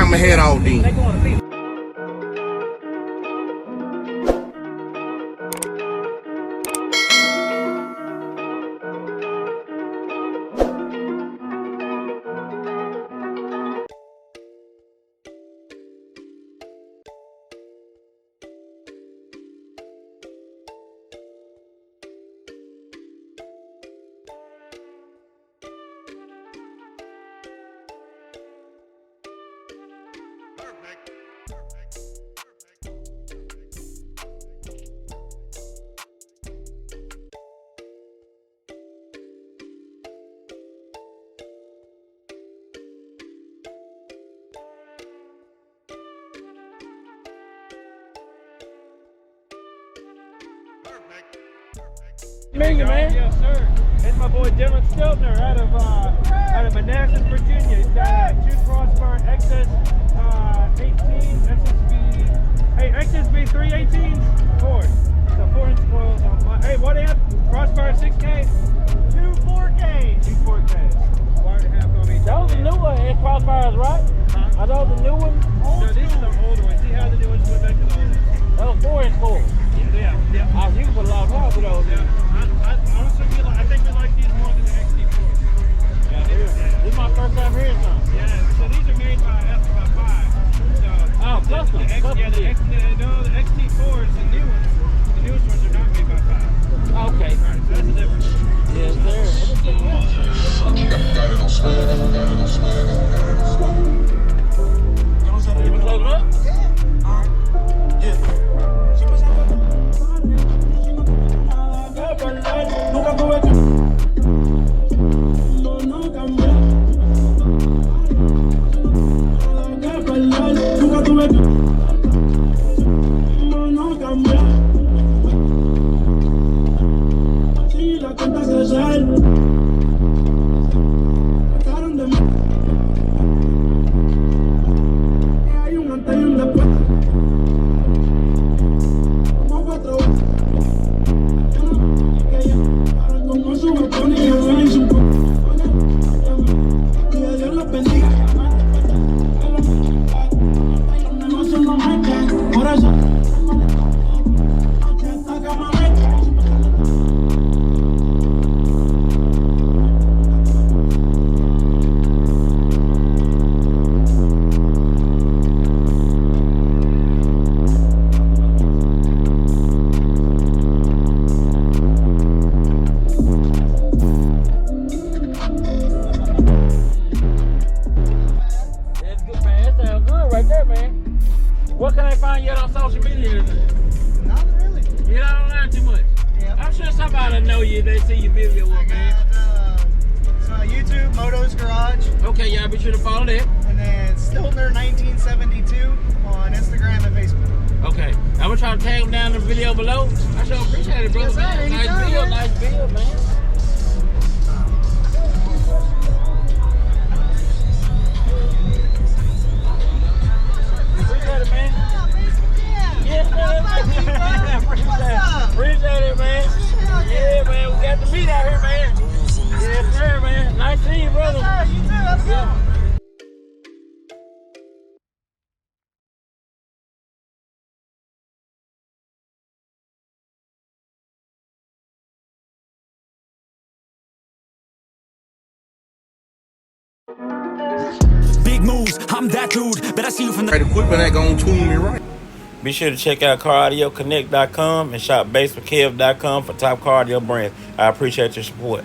I'ma head out then. They going to be. Million, man. Yes, sir. It's my boy Dylan Stiltner out of Manassas, Virginia. He's got two Crossfire XS 18 XSB 318s, 4. So 4-inch coils on my. Hey, what amp? Crossfire 6K? 2 4Ks. 2 4Ks. Wired and half on each. Those are the new ones, Crossfires, right? Are those the new ones? No, these are the old ones. See how the new ones went back to the old ones? Those 4-inch coils. Yeah. You can put a lot of power with those. Yeah. I think we like these more than the XT4. Yeah, this is my first time hearing something. Yeah, so these are made by F5. So custom. The XT4s, the new ones, the newest ones are not made by 5. Okay. Alright, so that's the difference. Yes, sir. You want to close it up? Nunca tuve que... No cambié. Nunca tuve que... No cambié. Si la cuenta que sale. Sacaron de mí. Hay un antes y un después. Como 4 horas. Como su botón y su y a Dios los bendiga. No son los mechas, por eso. What can I find you on social media? Nothing really. You don't learn too much. Yeah. I'm sure somebody know you. They see your video, I man. got so YouTube, Moto's Garage, Okay, y'all be sure to follow that. and then Stiltner 1972 on Instagram and Facebook. Okay, I'm gonna try to tag them down in the video below. I sure appreciate it, brother. Yes, sir. Man. Anytime, Nice build, man. nice build, man. Appreciate it, man. Yes, man. Appreciate it, man. Yeah, man. We got to meet out here, man. Yes, sir, man. Nice seeing you, brother. Yes, sir. You too. Have a good one. Big moves, I'm that dude. Bet I see you from the Right equipment ain't gonna tune me right. Be sure to check out CarAudioConnect.com and shop BASSWITHKEV.com for top car audio brands. I appreciate your support.